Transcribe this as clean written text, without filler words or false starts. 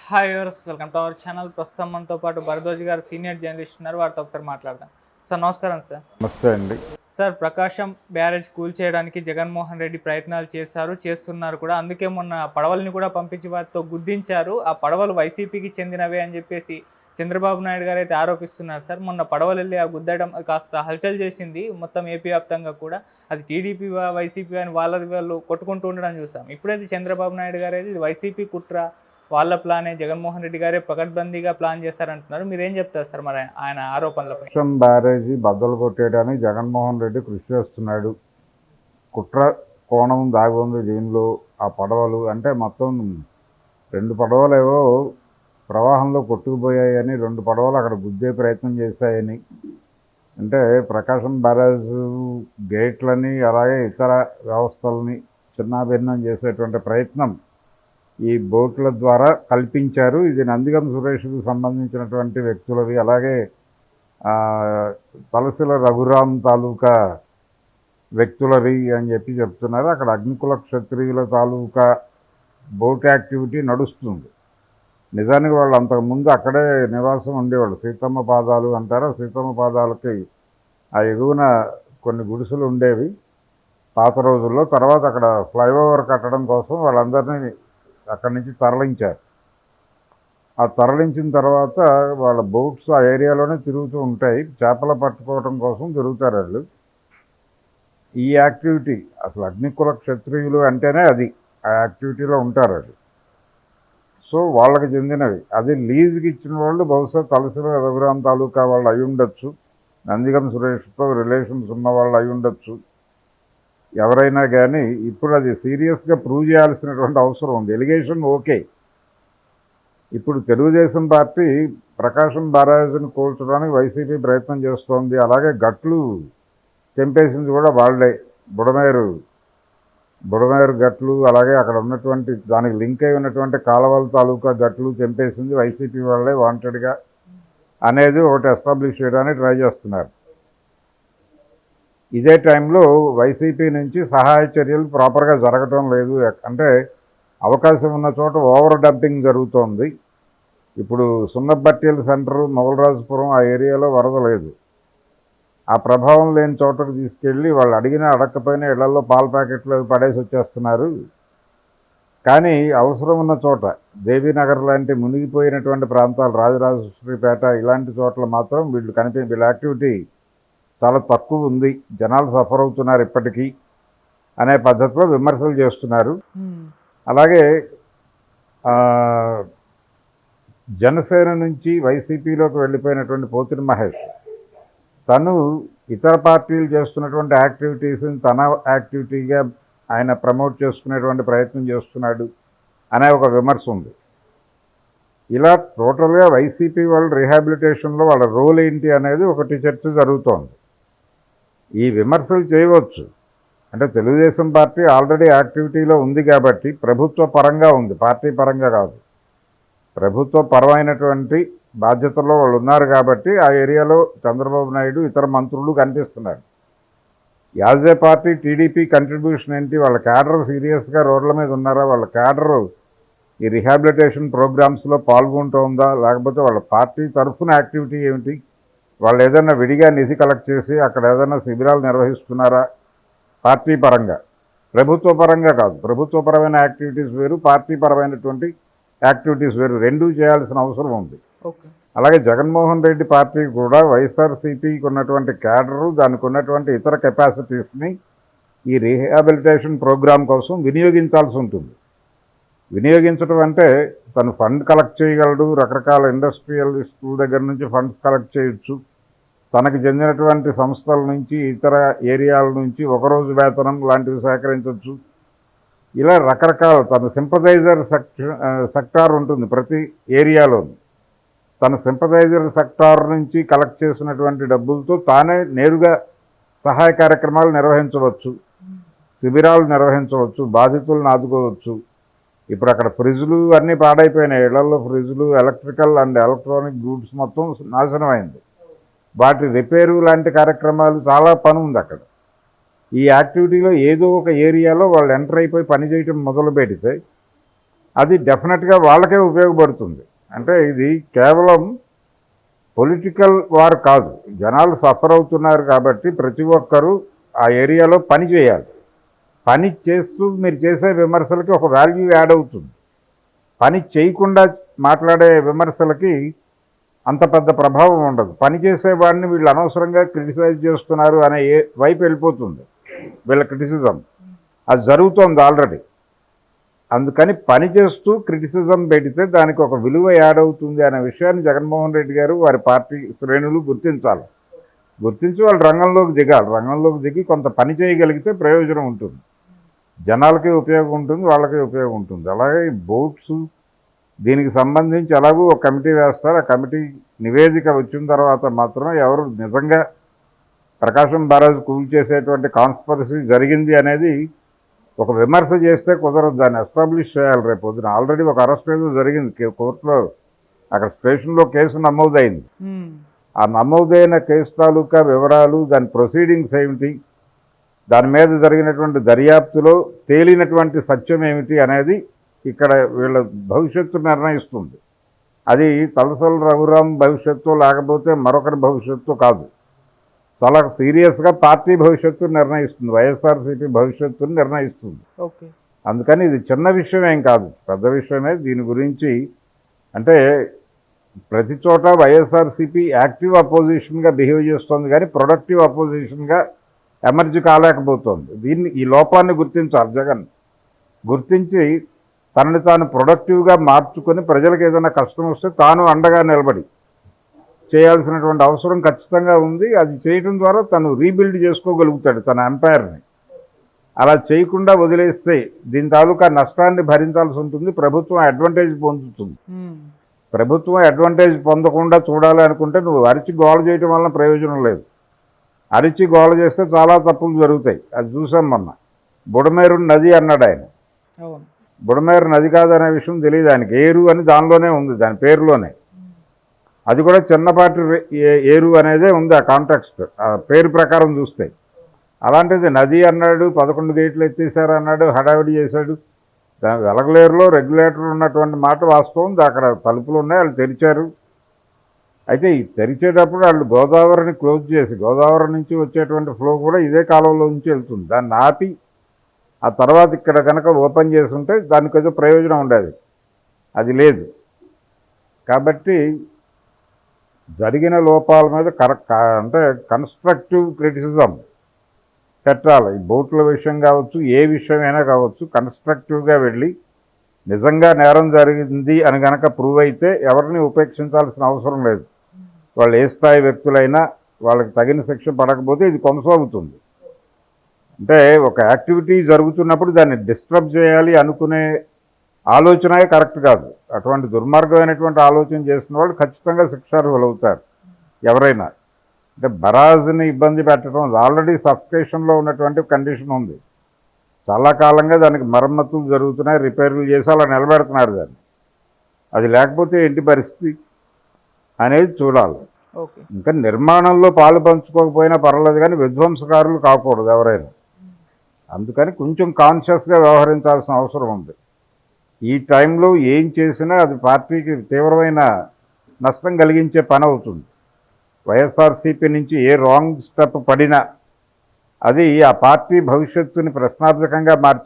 Hi viewers, welcome to our channel. ప్రస్తుతం మనతో పాటు భరద్వాజ్ గారు సీనియర్ జర్నలిస్ట్ ఉన్నారు. వారితో ఒకసారి మాట్లాడదాం. సార్ నమస్కారం. సార్ నమస్తే అండి. సార్, ప్రకాశం బ్యారేజ్ కూల్చేయడానికి జగన్మోహన్ రెడ్డి ప్రయత్నాలు చేస్తున్నారు కూడా. అందుకే మొన్న పడవల్ని కూడా పంపించి వారితో గుద్దించారు. ఆ పడవలు వైసీపీకి చెందినవే అని చెప్పేసి చంద్రబాబు నాయుడు గారు అయితే ఆరోపిస్తున్నారు. సార్, మొన్న పడవలు వెళ్ళి ఆ గుద్దడం కాస్త హల్చల్ చేసింది మొత్తం ఏపీ వ్యాప్తంగా కూడా. అది టీడీపీ వైసీపీ అని వాళ్ళు కొట్టుకుంటూ ఉండడం చూసాం. ఇప్పుడైతే చంద్రబాబు నాయుడు గారు అయితే ఇది వైసీపీ కుట్ర, వాళ్ళ ప్లానే, జగన్మోహన్ రెడ్డి గారే పకడ్బందీగా ప్లాన్ చేస్తారంటున్నారు. మీరేం చెప్తారు సార్ మరి ఆయన ఆరోపణలపై? కాళేశ్వరం బ్యారేజీ బద్దలు కొట్టేయడానికి జగన్మోహన్ రెడ్డి కృషి చేస్తున్నాడు. కుట్ర కోణం దాగి ఉంది దీనిలో. ఆ పడవలు అంటే మొత్తం 2 పడవలేవో ప్రవాహంలో కొట్టుకుపోయాయని, 2 పడవలు అక్కడ గుద్దే ప్రయత్నం చేశాయని, అంటే ప్రకాశం బ్యారేజ్ గేట్లని అలాగే ఇతర వ్యవస్థలని చిన్నాభిన్నం చేసేటువంటి ప్రయత్నం ఈ బోట్ల ద్వారా కల్పించారు. ఇది నందిగం సురేష్కు సంబంధించినటువంటి వ్యక్తులవి. అలాగే తలసిల రఘురాం తాలూకా వ్యక్తులవి అని చెప్తున్నారు. అక్కడ అగ్నికుల క్షత్రియుల తాలూకా బోట్ యాక్టివిటీ నడుస్తుంది. నిజానికి వాళ్ళు అంతకుముందు అక్కడే నివాసం ఉండేవాళ్ళు. సీతమ్మ పాదాలు అంటారు. సీతమ్మ పాదాలకి ఆ ఎగువన కొన్ని గుడిసెలు ఉండేవి పాత రోజుల్లో. తర్వాత అక్కడ ఫ్లైఓవర్ కట్టడం కోసం వాళ్ళందరినీ అక్కడి నుంచి తరలించారు. ఆ తరలించిన తర్వాత వాళ్ళ బోట్స్ ఆ ఏరియాలోనే తిరుగుతూ ఉంటాయి. చేపలు పట్టుకోవడం కోసం తిరుగుతారు వాళ్ళు. ఈ యాక్టివిటీ అసలు అగ్నికుల క్షత్రియులు అంటేనే అది, ఆ యాక్టివిటీలో ఉంటారు అది. సో వాళ్ళకి చెందినవి. అది లీజుకి ఇచ్చిన వాళ్ళు బహుశా తలసిల రఘురాం తాలూకా వాళ్ళు అయి ఉండొచ్చు, నందిగం సురేష్తో రిలేషన్స్ ఉన్న వాళ్ళు అయి ఉండొచ్చు, ఎవరైనా కానీ. ఇప్పుడు అది సీరియస్గా ప్రూవ్ చేయాల్సినటువంటి అవసరం ఉంది. Allegation okay. ఇప్పుడు తెలుగుదేశం పార్టీ ప్రకాశం బ్యారేజ్ని కూల్చడానికి వైసీపీ ప్రయత్నం చేస్తోంది. అలాగే గట్లు తెంపేసింది కూడా వాళ్ళే. బుడమేరు గట్లు, అలాగే అక్కడ ఉన్నటువంటి దానికి లింక్ అయి ఉన్నటువంటి కాలవల తాలూకా గట్లు తెంపేసింది వైసీపీ వాళ్ళే వాంటెడ్గా అనేది ఒకటి ఎస్టాబ్లిష్ చేయడానికి ట్రై చేస్తున్నారు. ఇదే టైంలో వైసీపీ నుంచి సహాయ చర్యలు ప్రాపర్గా జరగటం లేదు. అంటే అవకాశం ఉన్న చోట ఓవర్ డంపింగ్ జరుగుతోంది. ఇప్పుడు సున్నబట్టీల సెంటరు, మొగలరాజుపురం ఆ ఏరియాలో వరద లేదు. ఆ ప్రభావం లేని చోటకు తీసుకెళ్ళి వాళ్ళు అడిగినా అడగకపోయినా ఇళ్లలో పాల ప్యాకెట్లు పడేసి వచ్చేస్తున్నారు. కానీ అవసరం ఉన్న చోట దేవీనగర్ లాంటి మునిగిపోయినటువంటి ప్రాంతాలు, రాజరాజేశ్వరిపేట ఇలాంటి చోట్ల మాత్రం వీళ్ళ యాక్టివిటీ చాలా తక్కువ ఉంది, జనాలు సఫర్ అవుతున్నారు ఇప్పటికీ అనే పద్ధతిలో విమర్శలు చేస్తున్నారు. అలాగే జనసేన నుంచి వైసీపీలోకి వెళ్ళిపోయినటువంటి పోతిరి మహేష్, తను ఇతర పార్టీలు చేస్తున్నటువంటి యాక్టివిటీస్ని తన యాక్టివిటీగా ఆయన ప్రమోట్ చేసుకునేటువంటి ప్రయత్నం చేస్తున్నాడు అనే ఒక విమర్శ ఉంది. ఇలా టోటల్గా వైసీపీ వాళ్ళ రీహాబిలిటేషన్లో వాళ్ళ రోల్ ఏంటి అనేది ఒకటి చర్చ జరుగుతోంది. ఈ విమర్శలు చేయవచ్చు. అంటే తెలుగుదేశం పార్టీ ఆల్రెడీ యాక్టివిటీలో ఉంది కాబట్టి ప్రభుత్వ పరంగా ఉంది, పార్టీ పరంగా కాదు. ప్రభుత్వ పరమైనటువంటి బాధ్యతల్లో వాళ్ళు ఉన్నారు కాబట్టి ఆ ఏరియాలో చంద్రబాబు నాయుడు ఇతర మంత్రులు కనిపిస్తున్నారు. As a party TDP contribution ఏంటి? వాళ్ళ క్యాడర్ సీరియస్గా రోడ్ల మీద ఉన్నారా? వాళ్ళ క్యాడర్ ఈ రిహాబిలిటేషన్ ప్రోగ్రామ్స్లో పాల్గొంటుందా? లేకపోతే వాళ్ళ పార్టీ తరఫున యాక్టివిటీ ఏమిటి? వాళ్ళు ఏదైనా విడిగా నిధి కలెక్ట్ చేసి అక్కడ ఏదైనా శిబిరాలు నిర్వహిస్తున్నారా? పార్టీ పరంగా, ప్రభుత్వ పరంగా కాదు. ప్రభుత్వపరమైన యాక్టివిటీస్ వేరు, పార్టీ పరమైనటువంటి యాక్టివిటీస్ వేరు. రెండూ చేయాల్సిన అవసరం ఉంది. అలాగే జగన్మోహన్ రెడ్డి పార్టీ కూడా వైఎస్ఆర్సీపీకి ఉన్నటువంటి క్యాడరు, దానికి ఉన్నటువంటి ఇతర కెపాసిటీస్ని ఈ రీహాబిలిటేషన్ ప్రోగ్రాం కోసం వినియోగించాల్సి ఉంటుంది. వినియోగించడం అంటే తను ఫండ్ కలెక్ట్ చేయగలడు, రకరకాల ఇండస్ట్రియలిస్టుల దగ్గర నుంచి ఫండ్స్ కలెక్ట్ చేయొచ్చు, తనకు చెందినటువంటి సంస్థల నుంచి ఇతర ఏరియాల నుంచి ఒకరోజు వేతనం లాంటివి సేకరించవచ్చు. ఇలా రకరకాల తన సింపథైజర్ సెక్టార్ ఉంటుంది ప్రతి ఏరియాలోని. తన సింపథైజర్ సెక్టార్ నుంచి కలెక్ట్ చేసినటువంటి డబ్బులతో తానే నేరుగా సహాయ కార్యక్రమాలు నిర్వహించవచ్చు, శిబిరాలు నిర్వహించవచ్చు, బాధితులను ఆదుకోవచ్చు. ఇప్పుడు అక్కడ ఫ్రిడ్జ్లు అన్నీ పాడైపోయినాయి. ఇళ్లలో ఫ్రిడ్జ్లు, ఎలక్ట్రికల్ అండ్ ఎలక్ట్రానిక్ గూడ్స్ మొత్తం నాశనమైంది. వాటి రిపేరు లాంటి కార్యక్రమాలు చాలా పని ఉంది అక్కడ. ఈ యాక్టివిటీలో ఏదో ఒక ఏరియాలో వాళ్ళు ఎంటర్ అయిపోయి పనిచేయటం మొదలు పెడితే అది డెఫినెట్గా వాళ్ళకే ఉపయోగపడుతుంది. అంటే ఇది కేవలం పొలిటికల్ వార్ కాదు, జనాలు సఫర్ అవుతున్నారు కాబట్టి ప్రతి ఒక్కరూ ఆ ఏరియాలో పని చేయాలి. పని చేస్తూ మీరు చేసే విమర్శలకి ఒక వాల్యూ యాడ్ అవుతుంది. పని చేయకుండా మాట్లాడే విమర్శలకి అంత పెద్ద ప్రభావం ఉండదు. పని చేసేవాడిని వీళ్ళు అనవసరంగా క్రిటిసైజ్ చేస్తున్నారు అనే వైపు వెళ్ళిపోతుంది వీళ్ళ క్రిటిసిజం. అది జరుగుతోంది ఆల్రెడీ. అందుకని పని చేస్తూ క్రిటిసిజం పెడితే దానికి ఒక విలువ యాడ్ అవుతుంది అనే విషయాన్ని జగన్మోహన్ రెడ్డి గారు వారి పార్టీ శ్రేణులు గుర్తించాలి. గుర్తించి వాళ్ళు రంగంలోకి దిగాలి. రంగంలోకి దిగి కొంత పని చేయగలిగితే ప్రయోజనం ఉంటుంది, జనాలకి ఉపయోగం ఉంటుంది, వాళ్ళకి ఉపయోగం ఉంటుంది. అలాగే ఈ బోట్స్ దీనికి సంబంధించి ఎలాగూ ఒక కమిటీ వేస్తారు. ఆ కమిటీ నివేదిక వచ్చిన తర్వాత మాత్రం ఎవరు నిజంగా ప్రకాశం బ్యారేజ్ కూల్చేసేటువంటి కాన్స్పరసీ జరిగింది అనేది ఒక విమర్శ చేస్తే కుదరదు, దాన్ని ఎస్టాబ్లిష్ చేయాలి. రేపు పొద్దున ఆల్రెడీ ఒక అరెస్ట్ ఏదో జరిగింది కోర్టులో, అక్కడ స్టేషన్లో కేసు నమోదైంది. ఆ నమోదైన కేసు తాలూకా వివరాలు, దాని ప్రొసీడింగ్స్ ఏమిటి, దాని మీద జరిగినటువంటి దర్యాప్తులో తేలినటువంటి సత్యం ఏమిటి అనేది ఇక్కడ వీళ్ళ భవిష్యత్తు నిర్ణయిస్తుంది. అది తలసల రఘురాం భవిష్యత్తు లేకపోతే మరొకరి భవిష్యత్తు కాదు, చాలా సీరియస్గా పార్టీ భవిష్యత్తు నిర్ణయిస్తుంది, వైఎస్ఆర్సీపీ భవిష్యత్తును నిర్ణయిస్తుంది. అందుకని ఇది చిన్న విషయం ఏం కాదు, పెద్ద విషయమే. దీని గురించి అంటే ప్రతి చోట వైఎస్ఆర్సీపీ యాక్టివ్ అపోజిషన్గా బిహేవ్ చేస్తుంది కానీ ప్రొడక్టివ్ అపోజిషన్గా ఎమర్జీ కాలేకపోతుంది. ఈ లోపాన్ని గుర్తించాలి జగన్. గుర్తించి తనని తాను ప్రొడక్టివ్గా మార్చుకొని ప్రజలకు ఏదైనా కష్టం వస్తే తాను అండగా నిలబడి చేయాల్సినటువంటి అవసరం ఖచ్చితంగా ఉంది. అది చేయడం ద్వారా తను రీబిల్డ్ చేసుకోగలుగుతాడు తన ఎంపైర్ని. అలా చేయకుండా వదిలేస్తే దీని తాలూకా నష్టాన్ని భరించాల్సి ఉంటుంది, ప్రభుత్వం అడ్వాంటేజ్ పొందుతుంది. ప్రభుత్వం అడ్వాంటేజ్ పొందకుండా చూడాలి అనుకుంటే నువ్వు అరిచి గోల చేయడం వల్ల ప్రయోజనం లేదు. అరిచి గోల చేస్తే చాలా తప్పులు జరుగుతాయి. అది చూసాం మొన్న. బుడమేరు నది అన్నాడు ఆయన. బుడమేరు నది కాదనే విషయం తెలియదు ఆయనకి. ఏరు అని దానిలోనే ఉంది, దాని పేరులోనే. అది కూడా చిన్నపాటి ఏరు అనేదే ఉంది ఆ కాంటెక్స్ట్, ఆ పేరు ప్రకారం చూస్తే. అలాంటిది నది అన్నాడు, 11 గేట్లు ఎత్తేసారు అన్నాడు, హడావిడి చేశాడు. వెలగలేరులో రెగ్యులేటర్ ఉన్నటువంటి మాట వాస్తవం. అక్కడ తలుపులు ఉన్నాయి, వాళ్ళు తెరిచారు. అయితే ఈ తెరిచేటప్పుడు వాళ్ళు గోదావరిని క్లోజ్ చేసి, గోదావరి నుంచి వచ్చేటువంటి ఫ్లో కూడా ఇదే కాలంలో నుంచి వెళ్తుంది, దాన్ని ఆపి ఆ తర్వాత ఇక్కడ కనుక ఓపెన్ చేసి ఉంటే దానికి ఏదో ప్రయోజనం ఉండేది. అది లేదు. కాబట్టి జరిగిన లోపాల మీద అంటే కన్స్ట్రక్టివ్ క్రిటిసిజం పెట్టాలి. ఈ బోట్ల విషయం కావచ్చు, ఏ విషయమైనా కావచ్చు, కన్స్ట్రక్టివ్గా వెళ్ళి నిజంగా నేరం జరిగింది అని కనుక ప్రూవ్ అయితే ఎవరిని ఉపేక్షించాల్సిన అవసరం లేదు. వాళ్ళు ఏ స్థాయి వ్యక్తులైనా వాళ్ళకి తగిన శిక్ష పడకపోతే ఇది కొనసాగుతుంది. అంటే ఒక యాక్టివిటీ జరుగుతున్నప్పుడు దాన్ని డిస్టర్బ్ చేయాలి అనుకునే ఆలోచనే కరెక్ట్ కాదు. అటువంటి దుర్మార్గమైనటువంటి ఆలోచన చేసిన వాళ్ళు ఖచ్చితంగా శిక్షార్హులు అవుతారు ఎవరైనా. అంటే బరాజ్ని ఇబ్బంది పెట్టడం, ఆల్రెడీ సబ్స్టేషన్లో ఉన్నటువంటి కండిషన్ ఉంది, చాలా కాలంగా దానికి మరమ్మతులు జరుగుతున్నాయి, రిపేర్లు చేసి అలా నిలబెడుతున్నారు దాన్ని. అది లేకపోతే ఏంటి పరిస్థితి అనేది చూడాలి. ఇంకా నిర్మాణంలో పాలు పంచుకోకపోయినా పర్వాలేదు కానీ విధ్వంసకారులు కాకూడదు ఎవరైనా. అందుకని కొంచెం కాన్షియస్గా వ్యవహరించాల్సిన అవసరం ఉంది. ఈ టైంలో ఏం చేసినా అది పార్టీకి తీవ్రమైన నష్టం కలిగించే పని అవుతుంది. వైఎస్ఆర్సీపీ నుంచి ఏ రాంగ్ స్టెప్ పడినా అది ఆ పార్టీ భవిష్యత్తుని ప్రశ్నార్థకంగా మార్చే